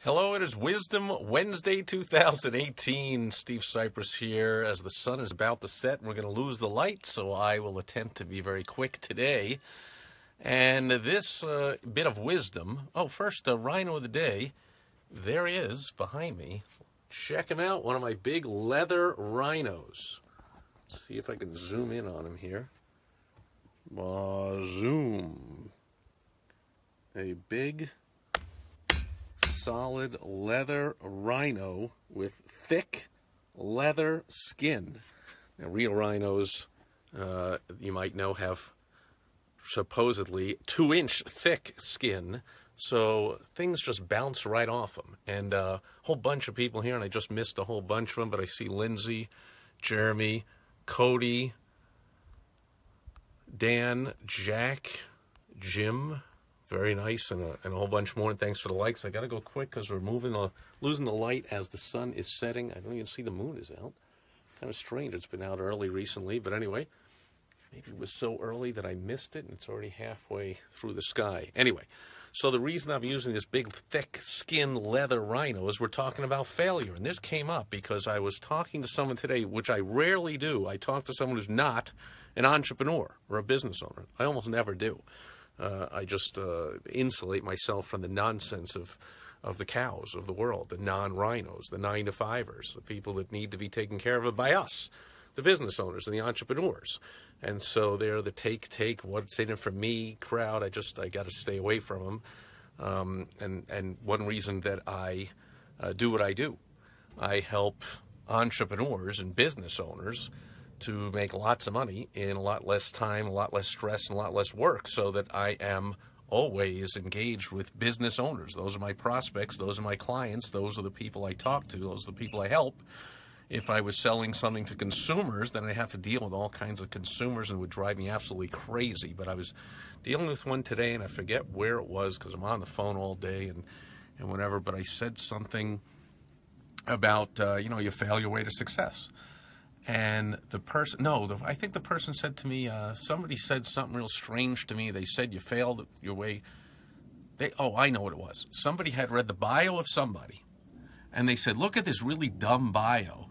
Hello, it is Wisdom Wednesday 2018. Steve Sipress here. As the sun is about to set, we're going to lose the light, so I will attempt to be very quick today. And this bit of wisdom, first, Rhino of the day. There he is behind me. Check him out, one of my big leather rhinos. Let's see if I can zoom in on him here. Zoom. A big, solid leather rhino with thick leather skin. Now, real rhinos, you might know, have supposedly 2-inch thick skin, so things just bounce right off them. And a whole bunch of people here, and I just missed a whole bunch of them, but I see Lindsay, Jeremy, Cody, Dan, Jack, Jim. Very nice, and a whole bunch more, and thanks for the likes. I got to go quick because we're losing the light as the sun is setting. I don't even see the moon is out. Kind of strange. It's been out early recently, but anyway, maybe it was so early that I missed it, and it's already halfway through the sky. Anyway, so the reason I'm using this big, thick skin leather rhino is we're talking about failure, and this came up because I was talking to someone today, which I rarely do. I talk to someone who's not an entrepreneur or a business owner. I almost never do. I just insulate myself from the nonsense of the cows of the world, the non-rhinos, the 9-to-5ers, the people that need to be taken care of by us, the business owners and the entrepreneurs. And so they're the take, what's in it for me crowd. I got to stay away from them. And one reason that I do what I do, I help entrepreneurs and business owners to make lots of money in a lot less time, a lot less stress, and a lot less work, so that I am always engaged with business owners. Those are my prospects. Those are my clients. Those are the people I talk to. Those are the people I help. If I was selling something to consumers, then I'd have to deal with all kinds of consumers, and it would drive me absolutely crazy. But I was dealing with one today, and I forget where it was because I'm on the phone all day and whatever, but I said something about, you fail your way to success. And the person, I think the person said to me, somebody said something real strange to me. They said you failed your way. I know what it was. Somebody had read the bio of somebody, and they said, look at this really dumb bio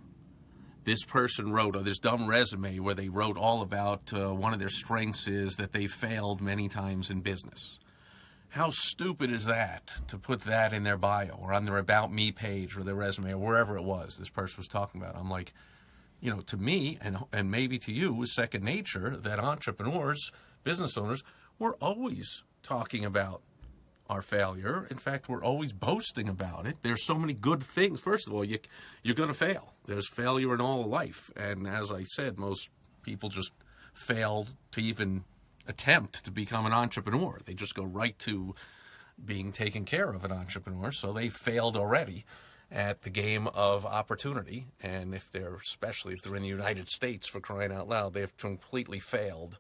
this person wrote, or this dumb resume where they wrote all about one of their strengths is that they failed many times in business. How stupid is that to put that in their bio or on their About Me page or their resume or wherever it was this person was talking about? I'm like, to me, and maybe to you, is second nature that entrepreneurs, business owners, we're always talking about our failure. In fact, we're always boasting about it. There's so many good things. First of all, you're going to fail. There's failure in all life. And as I said, most people just failed to even attempt to become an entrepreneur. They just go right to being taken care of an entrepreneur. So they failed already at the game of opportunity, and especially if they're in the United States, for crying out loud, they've completely failed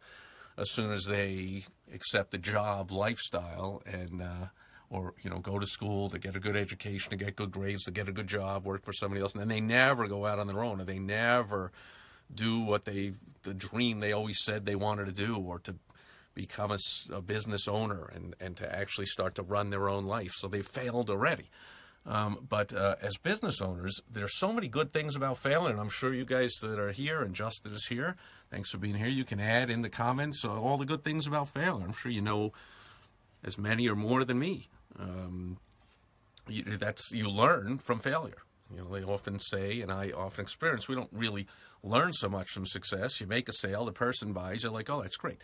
as soon as they accept the job lifestyle and or go to school to get a good education, to get good grades, to get a good job, work for somebody else, and then they never go out on their own, and they never do what the dream they always said they wanted to do, or to become a business owner and to actually start to run their own life. So they failed already. But as business owners, there's so many good things about failing, and I'm sure you guys that are here, and Justin is here, thanks for being here. You can add in the comments all the good things about failing. I'm sure you know as many or more than me. You learn from failure. They often say, and I often experience, we don't really learn so much from success. You make a sale, the person buys, you're like, oh, that's great.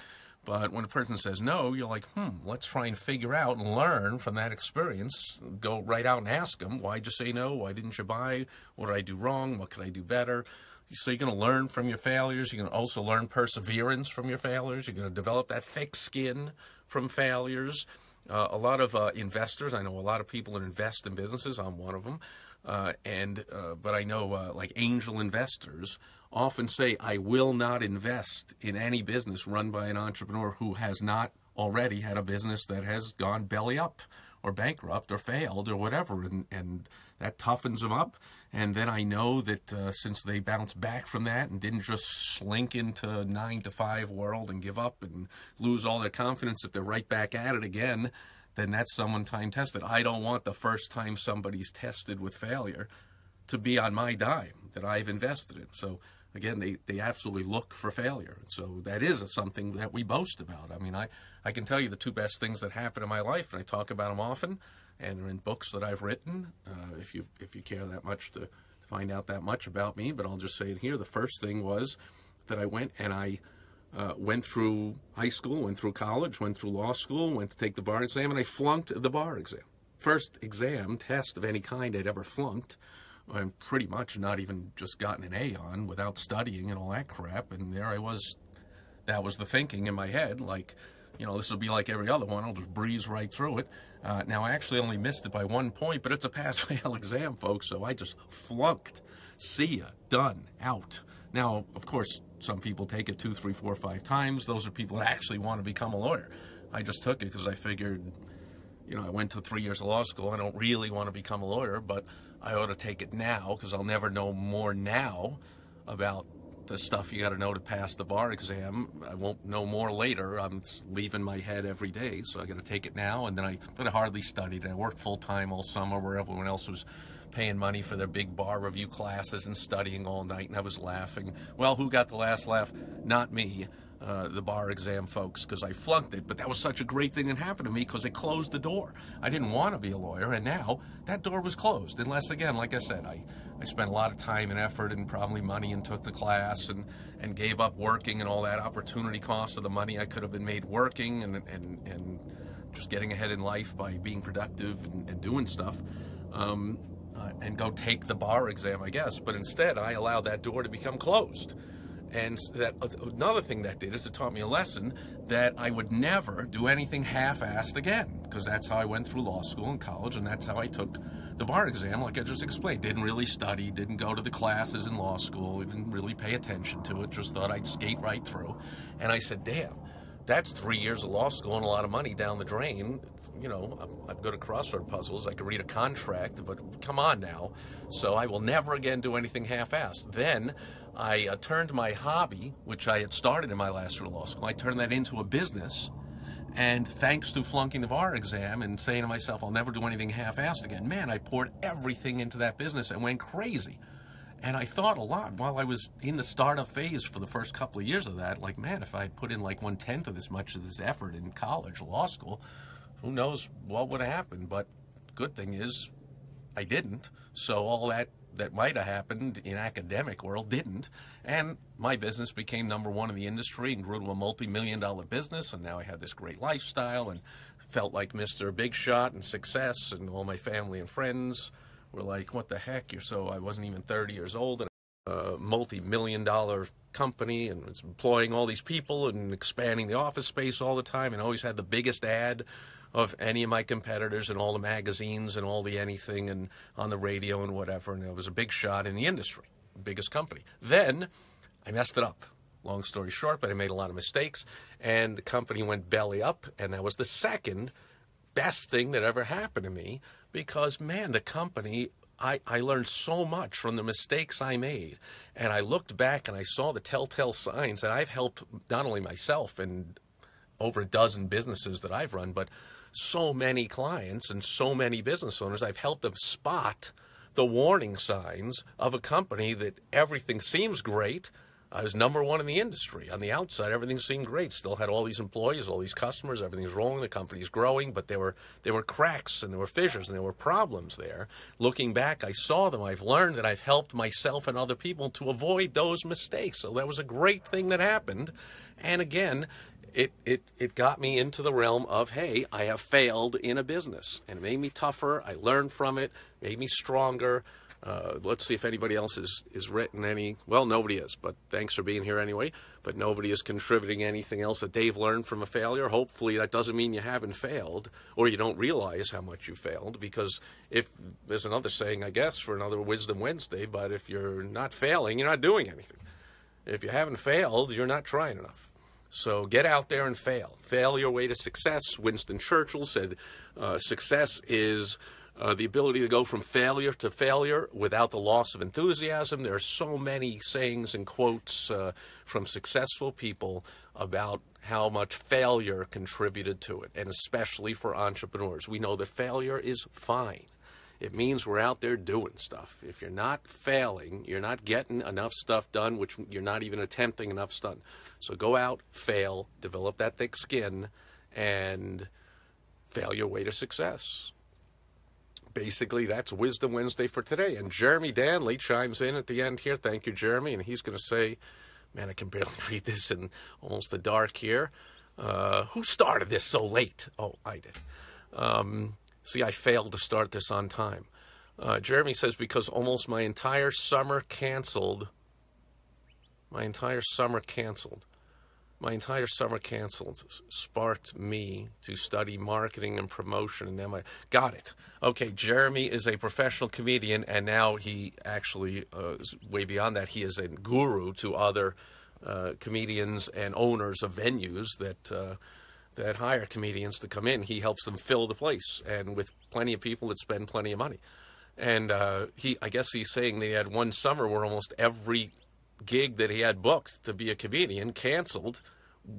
But when a person says no, you're like, let's try and figure out and learn from that experience. Go right out and ask them, why'd you say no? Why didn't you buy? What did I do wrong? What could I do better? So you're going to learn from your failures. You're going to also learn perseverance from your failures. You're going to develop that thick skin from failures. A lot of investors, I know a lot of people that invest in businesses. I'm one of them. But I know like angel investors often say, I will not invest in any business run by an entrepreneur who has not already had a business that has gone belly up or bankrupt or failed or whatever, and that toughens them up. And then I know that since they bounced back from that and didn't just slink into 9-to-5 world and give up and lose all their confidence, if they're right back at it again, then that's someone time tested. I don't want the first time somebody's tested with failure to be on my dime that I've invested in. So again, they absolutely look for failure. So that is something that we boast about. I mean, I can tell you the two best things that happened in my life, and I talk about them often, and they're in books that I've written, if you care that much to find out that much about me, but I'll just say it here. The first thing was that I went and I went through high school, went through college, went through law school, went to take the bar exam, and I flunked the bar exam. First exam, test of any kind I'd ever flunked. I'm pretty much not even just gotten an A on without studying and all that crap, and there I was. That was the thinking in my head, like, you know, this will be like every other one. I'll just breeze right through it. Now, I actually only missed it by 1 point, but it's a pass-fail exam, folks, so I just flunked. See ya. Done. Out. Now, of course, some people take it 2, 3, 4, 5 times. Those are people that actually want to become a lawyer. I just took it because I figured, you know, I went to 3 years of law school. I don't really want to become a lawyer, but I ought to take it now because I'll never know more now about the stuff you got to know to pass the bar exam. I won't know more later. I'm leaving my head every day, so I got to take it now. And then I hardly studied. I worked full-time all summer where everyone else was paying money for their big bar review classes and studying all night, and I was laughing. Well, who got the last laugh? Not me. The bar exam folks, because I flunked it. But that was such a great thing that happened to me because it closed the door. I didn't want to be a lawyer, and now that door was closed. Unless, again, like I said, I spent a lot of time and effort and probably money and took the class and gave up working and all that opportunity cost of the money I could have been made working and just getting ahead in life by being productive and doing stuff. And go take the bar exam, I guess. But instead, I allowed that door to become closed. And that another thing that did is it taught me a lesson that I would never do anything half-assed again, because that's how I went through law school and college, and that's how I took the bar exam, like I just explained. Didn't really study, didn't go to the classes in law school, didn't really pay attention to it, just thought I'd skate right through. And I said, damn, that's 3 years of law school and a lot of money down the drain. You know, I'm good at crossword puzzles. I could read a contract, but come on now. So I will never again do anything half-assed. Then I turned my hobby, which I had started in my last year of law school, I turned that into a business. And thanks to flunking the bar exam and saying to myself, I'll never do anything half-assed again, man, I poured everything into that business and went crazy. And I thought a lot while I was in the startup phase for the first couple of years of that, like, man, if I had put in like 1/10 of this much of this effort in college, law school, who knows what would have happened. But good thing is I didn't. So all that might have happened in academic world didn't. And my business became #1 in the industry and grew to a multi-million-dollar business. And now I had this great lifestyle and felt like Mr. Big Shot and success. And all my family and friends were like, what the heck? I wasn't even 30 years old. And a multi-million-dollar company and was employing all these people and expanding the office space all the time and always had the biggest ad of any of my competitors in all the magazines and all the anything and on the radio and whatever, and it was a big shot in the industry, biggest company. Then I messed it up. Long story short, but I made a lot of mistakes, and the company went belly up, and that was the second best thing that ever happened to me because, man, the company, I learned so much from the mistakes I made, and I looked back and I saw the telltale signs that I've helped not only myself and over a dozen businesses that I've run, but so many clients and so many business owners. I've helped them spot the warning signs of a company that everything seems great. I was #1 in the industry. On the outside, everything seemed great. Still had all these employees, all these customers, everything's rolling, the company's growing, but there were cracks and there were fissures and there were problems there. Looking back, I saw them. I've learned that I've helped myself and other people to avoid those mistakes. So that was a great thing that happened. And again, it got me into the realm of, hey, I have failed in a business. And it made me tougher. I learned from it, made me stronger. Let's see if anybody else is written any. Well, nobody is, but thanks for being here anyway. But nobody is contributing anything else that they've learned from a failure. Hopefully that doesn't mean you haven't failed or you don't realize how much you failed, because if there's another saying, I guess, for another Wisdom Wednesday, but if you're not failing, you're not doing anything. If you haven't failed, you're not trying enough. So get out there and fail. Fail your way to success. Winston Churchill said success is the ability to go from failure to failure without the loss of enthusiasm. There are so many sayings and quotes from successful people about how much failure contributed to it, and especially for entrepreneurs. We know that failure is fine. It means we're out there doing stuff. If you're not failing, you're not getting enough stuff done, which you're not even attempting enough stuff. So go out, fail, develop that thick skin, and fail your way to success. Basically, that's Wisdom Wednesday for today. And Jeremy Danley chimes in at the end here. Thank you, Jeremy. And he's going to say, man, I can barely read this in almost the dark here. Who started this so late? Oh, I did. See, I failed to start this on time. Jeremy says, because almost my entire summer canceled. My entire summer canceled sparked me to study marketing and promotion. And then got it. Okay, Jeremy is a professional comedian, and now he actually is way beyond that. He is a guru to other comedians and owners of venues that hire comedians to come in. He helps them fill the place, and with plenty of people that spend plenty of money. And I guess he's saying they had one summer where almost every gig that he had booked to be a comedian canceled,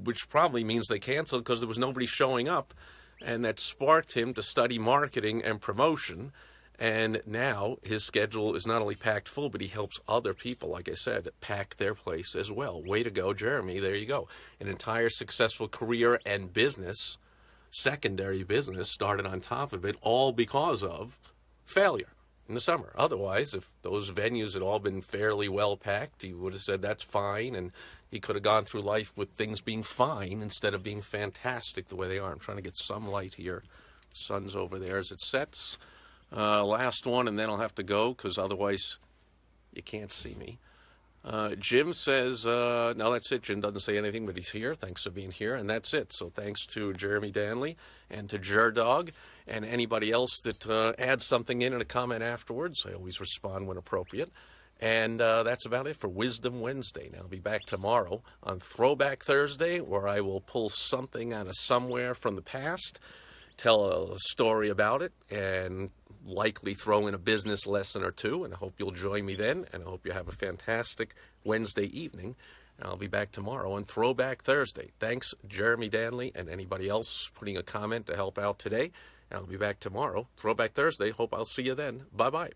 which probably means they canceled because there was nobody showing up, and that sparked him to study marketing and promotion. And now his schedule is not only packed full, but he helps other people, like I said, pack their place as well. Way to go, Jeremy. There you go. An entire successful career and business, secondary business, started on top of it, all because of failure in the summer. Otherwise, if those venues had all been fairly well packed, he would have said that's fine, and he could have gone through life with things being fine instead of being fantastic the way they are. I'm trying to get some light here. Sun's over there as it sets. Last one, and then I'll have to go, because otherwise you can't see me. Jim says, no, that's it. Jim doesn't say anything, but he's here. Thanks for being here, and that's it. So thanks to Jeremy Danley and to Jerdog and anybody else that adds something in a comment afterwards. I always respond when appropriate. And that's about it for Wisdom Wednesday. Now, I'll be back tomorrow on Throwback Thursday, where I will pull something out of somewhere from the past, tell a story about it, and likely throw in a business lesson or two. And I hope you'll join me then, and I hope you have a fantastic Wednesday evening. And I'll be back tomorrow on Throwback Thursday. Thanks, Jeremy Danley, and anybody else putting a comment to help out today. And I'll be back tomorrow, Throwback Thursday. Hope I'll see you then. Bye-bye.